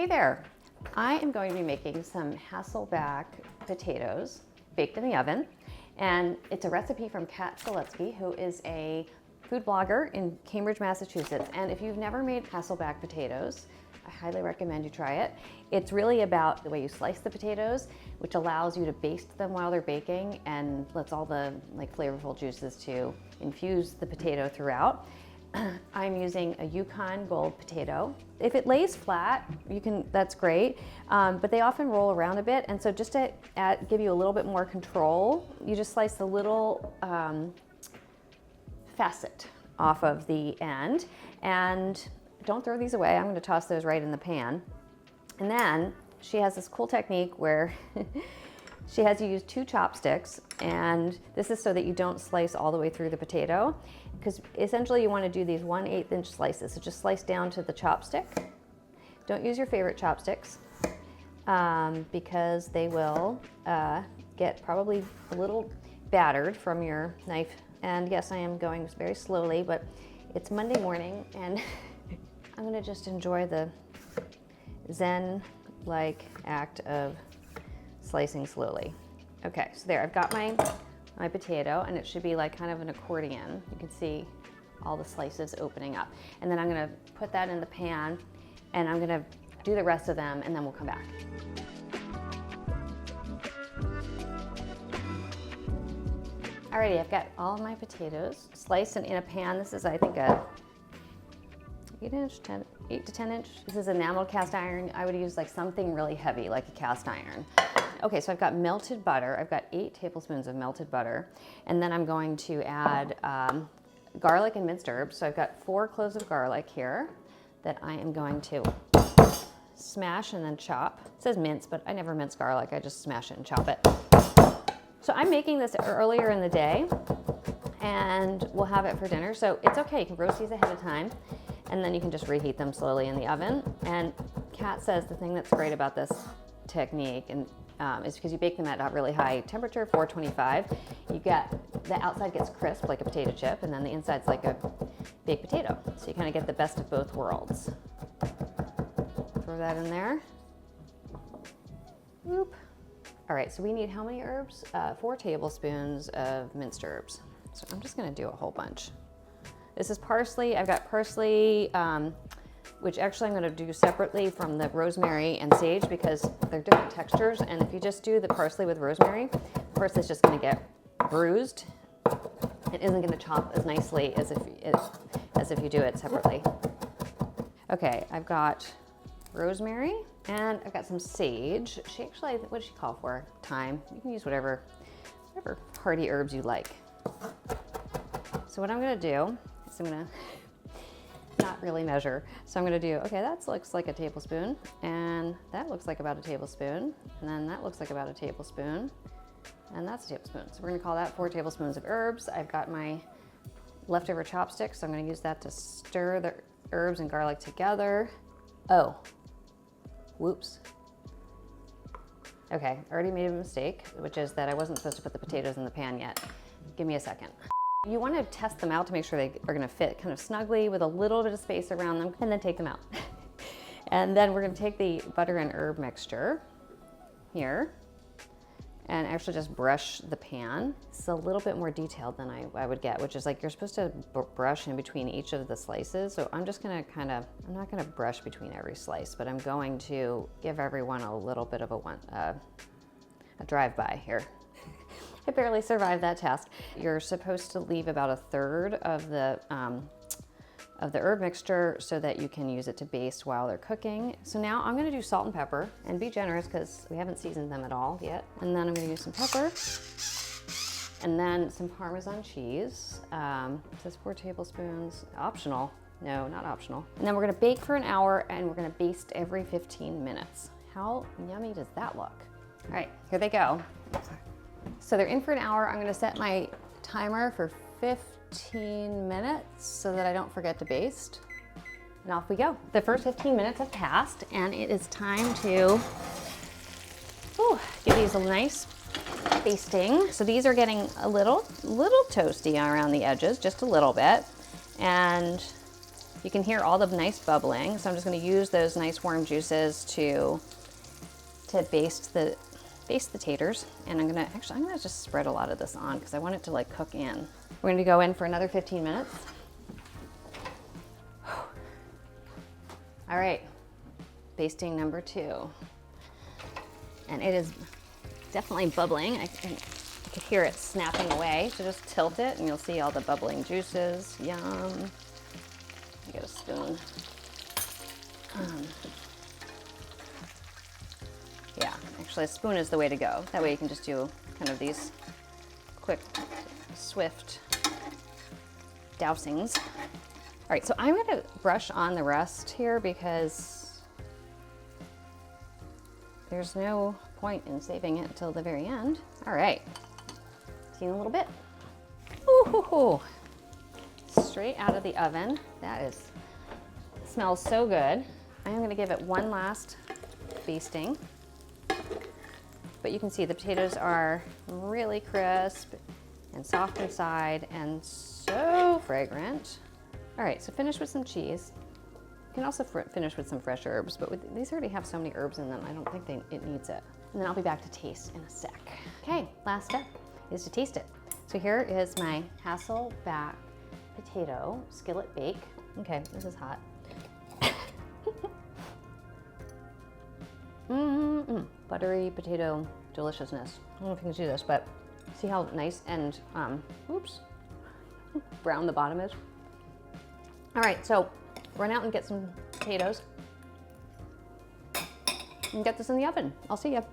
Hey there, I am going to be making some Hasselback potatoes baked in the oven. And it's a recipe from Kat Skillet, who is a food blogger in Cambridge, Massachusetts. And if you've never made Hasselback potatoes, I highly recommend you try it. It's really about the way you slice the potatoes, which allows you to baste them while they're baking and lets all the flavorful juices to infuse the potato throughout. I'm using a Yukon Gold potato. If it lays flat, that's great, but they often roll around a bit, and so just to give you a little bit more control, you just slice the little facet off of the end, and don't throw these away. I'm going to toss those right in the pan. And then she has this cool technique where she has you use 2 chopsticks, and this is so that you don't slice all the way through the potato, because essentially you want to do these 1/8 inch slices. So just slice down to the chopstick. Don't use your favorite chopsticks because they will get probably a little battered from your knife. And yes, I am going very slowly, but it's Monday morning and I'm going to just enjoy the Zen-like act of slicing slowly. Okay, so there, I've got my potato, and it should be like kind of an accordion. You can see all the slices opening up. And then I'm gonna put that in the pan, and I'm gonna do the rest of them, and then we'll come back. Alrighty, I've got all of my potatoes sliced in a pan. This is, I think, a 8 to 10 inch. This is enameled cast iron. I would use like something really heavy, like a cast iron. Okay, so I've got melted butter. I've got 8 tablespoons of melted butter. And then I'm going to add garlic and minced herbs. So I've got 4 cloves of garlic here that I am going to smash and then chop. It says mince, but I never mince garlic. I just smash it and chop it. So I'm making this earlier in the day, and we'll have it for dinner. So it's okay, you can roast these ahead of time, and then you can just reheat them slowly in the oven. And Kat says the thing that's great about this technique is because you bake them at a really high temperature, 425. You get, the outside gets crisp like a potato chip, and then the inside's like a baked potato. So you kind of get the best of both worlds. Throw that in there. Whoop. All right, so we need how many herbs? 4 tablespoons of minced herbs. So I'm just gonna do a whole bunch. This is parsley. I've got parsley, which actually I'm going to do separately from the rosemary and sage because they're different textures. And if you just do the parsley with rosemary, parsley is just going to get bruised. It isn't going to chop as nicely as if you do it separately. Okay, I've got rosemary and I've got some sage. She actually, what did she call for? Thyme. You can use whatever hearty herbs you like. So what I'm going to do is I'm going to not really measure. So I'm going to do, okay, that looks like a tablespoon, and that looks like about a tablespoon, and then that looks like about a tablespoon, and that's a tablespoon. So we're going to call that 4 tablespoons of herbs. I've got my leftover chopsticks, so I'm going to use that to stir the herbs and garlic together. Oh, whoops. Okay, I already made a mistake, which is that I wasn't supposed to put the potatoes in the pan yet. Give me a second. You want to test them out to make sure they are going to fit kind of snugly with a little bit of space around them, and then take them out. And then we're going to take the butter and herb mixture here and actually just brush the pan. It's a little bit more detailed than I would get, which is like you're supposed to brush in between each of the slices. So I'm just going to I'm not going to brush between every slice, but I'm going to give everyone a little bit of a drive-by here. I barely survived that task. You're supposed to leave about 1/3 of the herb mixture so that you can use it to baste while they're cooking. So now I'm gonna do salt and pepper, and be generous because we haven't seasoned them at all yet. And then I'm gonna use some pepper, and then some Parmesan cheese. It says 4 tablespoons, optional. No, not optional. And then we're gonna bake for an hour, and we're gonna baste every 15 minutes. How yummy does that look? All right, here they go. So they're in for an hour. I'm gonna set my timer for 15 minutes so that I don't forget to baste. And off we go. The first 15 minutes have passed, and it is time to give these a nice basting. So these are getting a little toasty around the edges, just a little bit. And You can hear all the nice bubbling, so I'm just gonna use those nice warm juices to baste the taters. And I'm gonna just spread a lot of this on because I want it to like cook in. We're gonna go in for another 15 minutes. All right, basting number 2. And it is definitely bubbling. I could hear it snapping away, so just tilt it and you'll see all the bubbling juices. Yum. Get a spoon. Yeah, actually a spoon is the way to go. That way you can just do kind of these quick, swift dousings. All right, so I'm gonna brush on the rest here because there's no point in saving it until the very end. All right, see you in a little bit. Ooh, straight out of the oven. That smells so good. I'm gonna give it one last basting. But you can see the potatoes are really crisp and soft inside and so fragrant. All right, so finish with some cheese. You can also finish with some fresh herbs, but these already have so many herbs in them, I don't think it needs it. And then I'll be back to taste in a sec. Okay, last step is to taste it. So here is my Hasselback potato skillet bake. Okay, this is hot. Buttery potato deliciousness. I don't know if you can see this, but see how nice and, brown the bottom is? All right, so run out and get some potatoes and get this in the oven. I'll see you.